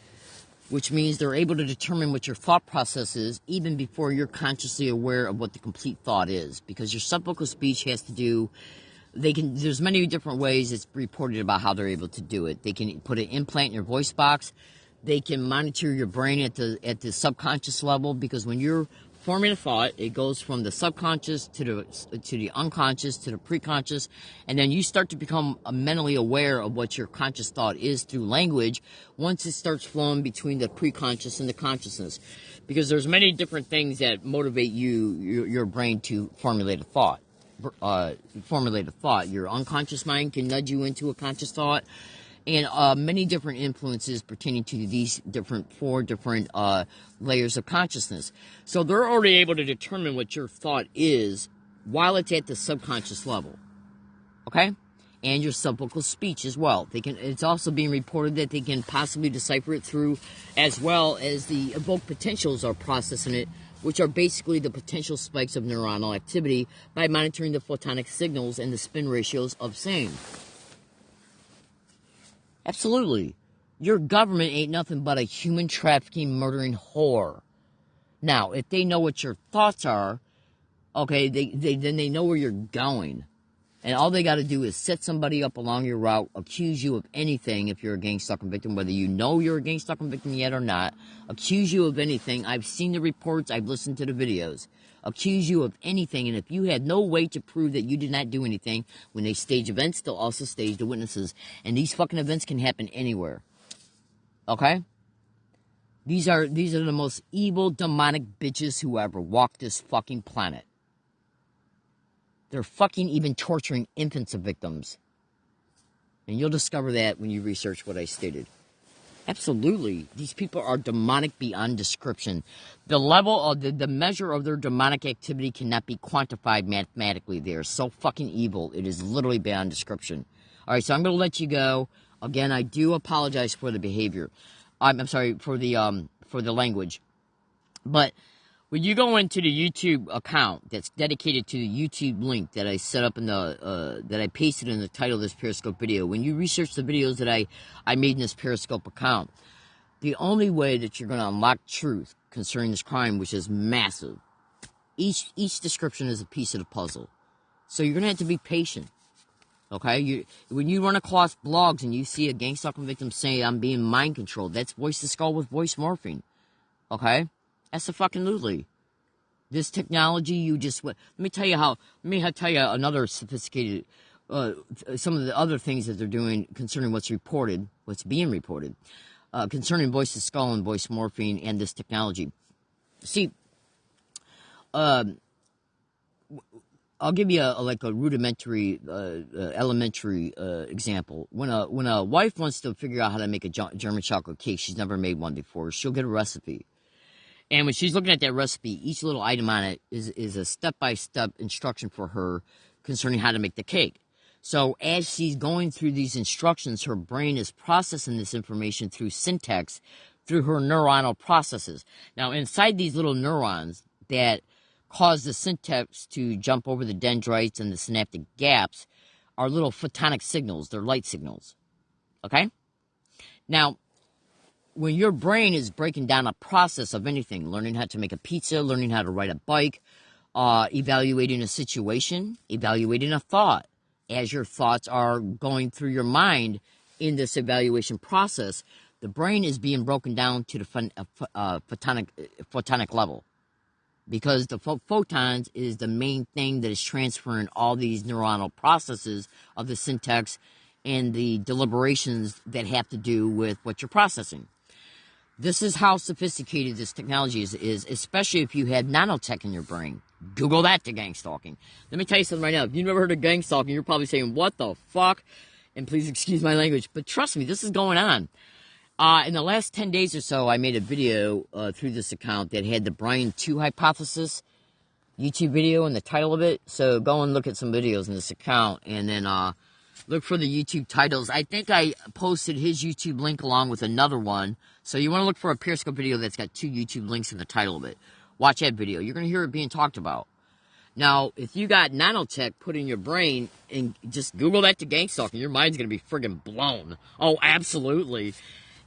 which means they're able to determine what your thought process is even before you're consciously aware of what the complete thought is. Because your subvocal speech has to do, there's many different ways it's reported about how they're able to do it. They can put an implant in your voice box. They can monitor your brain at the subconscious level, because when you're forming a thought, it goes from the subconscious to the unconscious to the preconscious, and then you start to become mentally aware of what your conscious thought is through language once it starts flowing between the preconscious and the consciousness. Because there's many different things that motivate your brain to formulate a thought. Your unconscious mind can nudge you into a conscious thought, and many different influences pertaining to these four different layers of consciousness. So they're already able to determine what your thought is while it's at the subconscious level. Okay? And your subvocal speech as well. It's also being reported that they can possibly decipher it through, as well as the evoked potentials are processing it, which are basically the potential spikes of neuronal activity, by monitoring the photonic signals and the spin ratios of same. Absolutely. Your government ain't nothing but a human trafficking, murdering whore. Now, if they know what your thoughts are, okay, then they know where you're going. And all they got to do is set somebody up along your route, accuse you of anything if you're a gang-stalking victim, whether you know you're a gang-stalking victim yet or not, accuse you of anything. I've seen the reports, I've listened to the videos. Accuse you of anything, and if you had no way to prove that you did not do anything, when they stage events, they'll also stage the witnesses. And these fucking events can happen anywhere. Okay? These are the most evil, demonic bitches who ever walked this fucking planet. They're fucking even torturing infants of victims. And you'll discover that when you research what I stated. Absolutely. These people are demonic beyond description. The level of the measure of their demonic activity cannot be quantified mathematically. They are so fucking evil. It is literally beyond description. All right, so I'm going to let you go. Again, I do apologize for the behavior. I'm sorry for the language. But when you go into the YouTube account that's dedicated to the YouTube link that I set up in the, that I pasted in the title of this Periscope video, when you research the videos that I made in this Periscope account, the only way that you're going to unlock truth concerning this crime, which is massive, each description is a piece of the puzzle. So you're going to have to be patient. Okay? When you run across blogs and you see a gang stalking victim say, I'm being mind controlled, that's voice to skull with voice morphing. Okay? That's a fucking lutely. This technology, let me tell you another sophisticated, some of the other things that they're doing concerning what's being reported, concerning voice to skull and voice morphing and this technology. See, I'll give you a rudimentary, elementary example. When a wife wants to figure out how to make a German chocolate cake, she's never made one before, she'll get a recipe. And when she's looking at that recipe, each little item on it is a step-by-step instruction for her concerning how to make the cake. So as she's going through these instructions, her brain is processing this information through syntax, through her neuronal processes. Now, inside these little neurons that cause the syntax to jump over the dendrites and the synaptic gaps are little photonic signals. They're light signals. Okay? Now, when your brain is breaking down a process of anything, learning how to make a pizza, learning how to ride a bike, evaluating a situation, evaluating a thought, as your thoughts are going through your mind in this evaluation process, the brain is being broken down to the photonic level. Because the photons is the main thing that is transferring all these neuronal processes of the syntax and the deliberations that have to do with what you're processing. This is how sophisticated this technology is, especially if you had nanotech in your brain. Google that to gang stalking. Let me tell you something right now. If you've never heard of gang stalking, you're probably saying, what the fuck? And please excuse my language, but trust me, this is going on. In the last 10 days or so, I made a video through this account that had the Brian 2 hypothesis YouTube video in the title of it. So go and look at some videos in this account and then look for the YouTube titles. I think I posted his YouTube link along with another one. So you want to look for a Periscope video that's got 2 YouTube links in the title of it. Watch that video. You're going to hear it being talked about. Now, if you got nanotech put in your brain and just Google that to gang stalking, your mind's going to be friggin' blown. Oh, absolutely.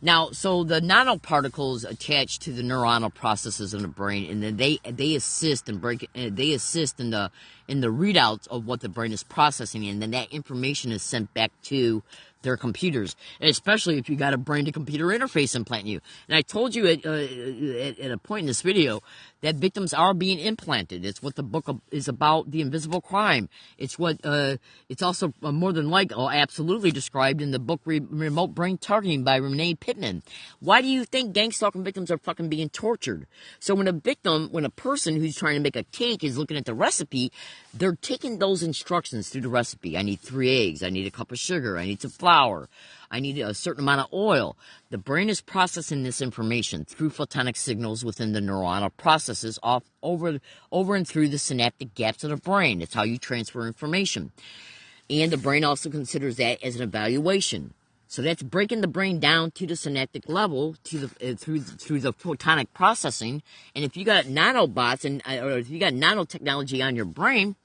Now, so the nanoparticles attach to the neuronal processes in the brain, and then they assist in the readouts of what the brain is processing, and then that information is sent back to their computers, especially if you got a brain-to-computer interface implant in you. And I told you at a point in this video that victims are being implanted. It's what the book is about, The Invisible Crime. It's what it's also more than absolutely described in the book Remote Brain Targeting by Renee Pittman. Why do you think gang stalking victims are fucking being tortured? So when a person who's trying to make a cake is looking at the recipe, they're taking those instructions through the recipe. I need 3 eggs. I need a cup of sugar. I need some flour. I need a certain amount of oil. The brain is processing this information through photonic signals within the neuronal processes over and through the synaptic gaps of the brain. It's how you transfer information. And the brain also considers that as an evaluation. So that's breaking the brain down to the synaptic level through the photonic processing. And if you got nanobots or if you got nanotechnology on your brain,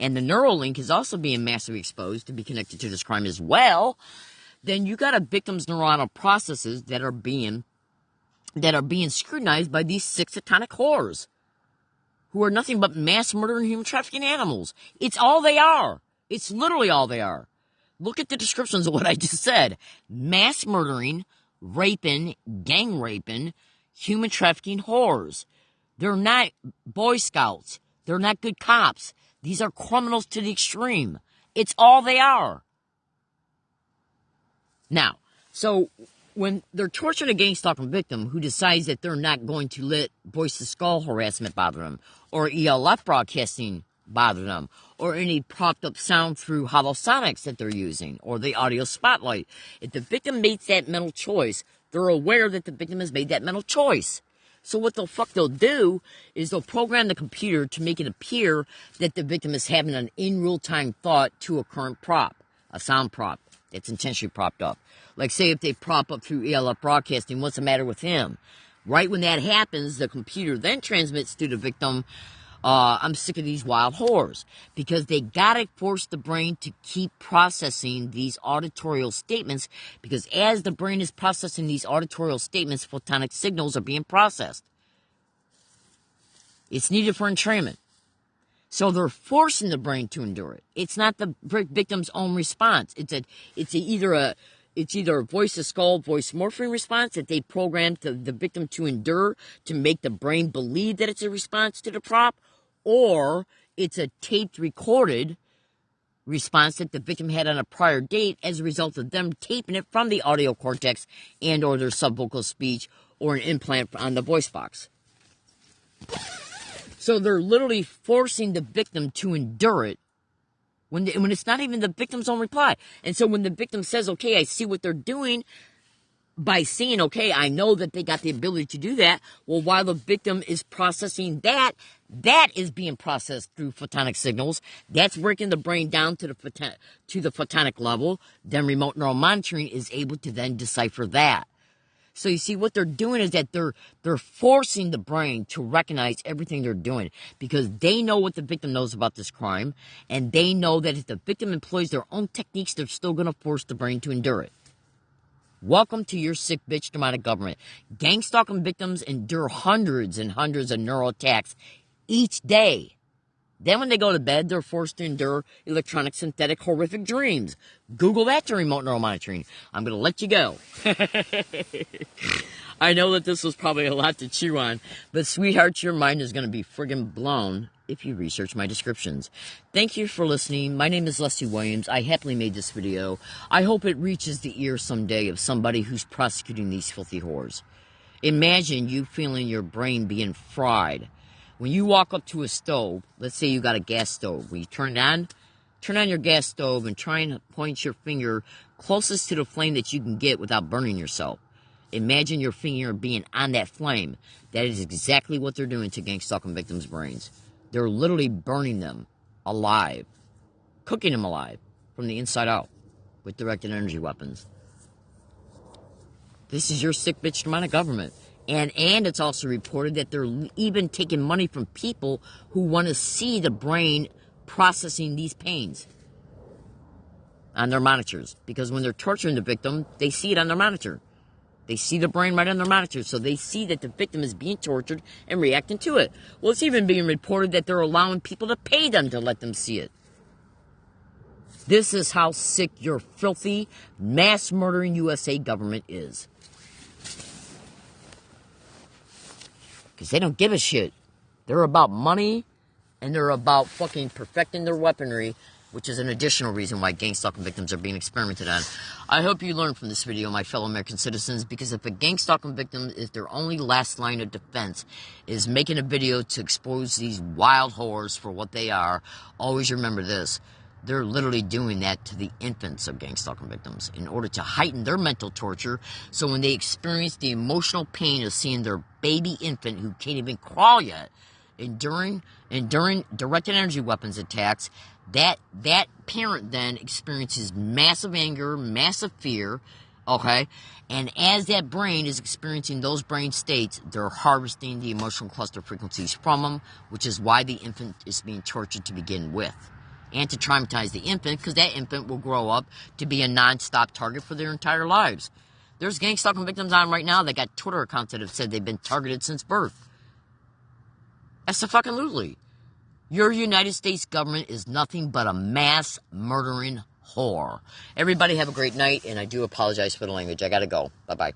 and the Neuralink is also being massively exposed to be connected to this crime as well, then you got a victim's neuronal processes that are being scrutinized by these 6 satanic whores, who are nothing but mass murdering, human trafficking animals. It's all they are. It's literally all they are. Look at the descriptions of what I just said. Mass murdering, raping, gang raping, human trafficking whores. They're not Boy Scouts. They're not good cops. These are criminals to the extreme. It's all they are. Now, so when they're torturing a gang stalking victim who decides that they're not going to let voice to skull harassment bother them, or ELF broadcasting bother them, or any propped up sound through holosonics that they're using, or the audio spotlight, if the victim makes that mental choice, they're aware that the victim has made that mental choice. So what the fuck they'll do is they'll program the computer to make it appear that the victim is having an in real-time thought to a current prop, a sound prop that's intentionally propped up. Like say if they prop up through ELF broadcasting, what's the matter with him? Right when that happens, the computer then transmits to the victim, I'm sick of these wild whores. Because they gotta force the brain to keep processing these auditorial statements, because as the brain is processing these auditorial statements, photonic signals are being processed. It's needed for entrainment. So they're forcing the brain to endure it. It's not the victim's own response. It's either a voice to skull, voice morphine response that they programmed the victim to endure to make the brain believe that it's a response to the prop, or it's a taped recorded response that the victim had on a prior date as a result of them taping it from the audio cortex and or their subvocal speech or an implant on the voice box. So they're literally forcing the victim to endure it when it's not even the victim's own reply. And so when the victim says, okay, I see what they're doing, by saying, okay, I know that they got the ability to do that, well, while the victim is processing that is being processed through photonic signals. That's breaking the brain down to the photonic level. Then remote neural monitoring is able to then decipher that. So you see, what they're doing is that they're forcing the brain to recognize everything they're doing, because they know what the victim knows about this crime, and they know that if the victim employs their own techniques, they're still going to force the brain to endure it. Welcome to your sick bitch demonic government. Gang stalking victims endure hundreds and hundreds of neural attacks each day. Then when they go to bed, they're forced to endure electronic synthetic horrific dreams. Google that to remote neural monitoring. I'm going to let you go. I know that this was probably a lot to chew on, but sweetheart, your mind is going to be friggin' blown if you research my descriptions. Thank you for listening. My name is Leslie Williams. I happily made this video. I hope it reaches the ear someday of somebody who's prosecuting these filthy whores. Imagine you feeling your brain being fried. When you walk up to a stove, let's say you got a gas stove. When you turn on your gas stove and try and point your finger closest to the flame that you can get without burning yourself. Imagine your finger being on that flame. That is exactly what they're doing to gang stalking victims' brains. They're literally burning them alive, cooking them alive from the inside out with directed energy weapons. This is your sick bitch demonic government. And it's also reported that they're even taking money from people who want to see the brain processing these pains on their monitors. Because when they're torturing the victim, they see it on their monitor. They see the brain right on their monitor, so they see that the victim is being tortured and reacting to it. Well, it's even being reported that they're allowing people to pay them to let them see it. This is how sick your filthy, mass-murdering USA government is. Because they don't give a shit. They're about money, and they're about fucking perfecting their weaponry, which is an additional reason why gang stalking victims are being experimented on. I hope you learned from this video, my fellow American citizens, because if a gang stalking victim is their only last line of defense is making a video to expose these wild whores for what they are, always remember this. They're literally doing that to the infants of gang stalking victims in order to heighten their mental torture, so when they experience the emotional pain of seeing their baby infant who can't even crawl yet, enduring directed energy weapons attacks, that parent then experiences massive anger, massive fear, okay? And as that brain is experiencing those brain states, they're harvesting the emotional cluster frequencies from them, which is why the infant is being tortured to begin with. And to traumatize the infant, because that infant will grow up to be a non-stop target for their entire lives. There's gang stalking victims on right now that got Twitter accounts that have said they've been targeted since birth. Absolutely. Your United States government is nothing but a mass murdering whore. Everybody have a great night, and I do apologize for the language. I gotta go. Bye-bye.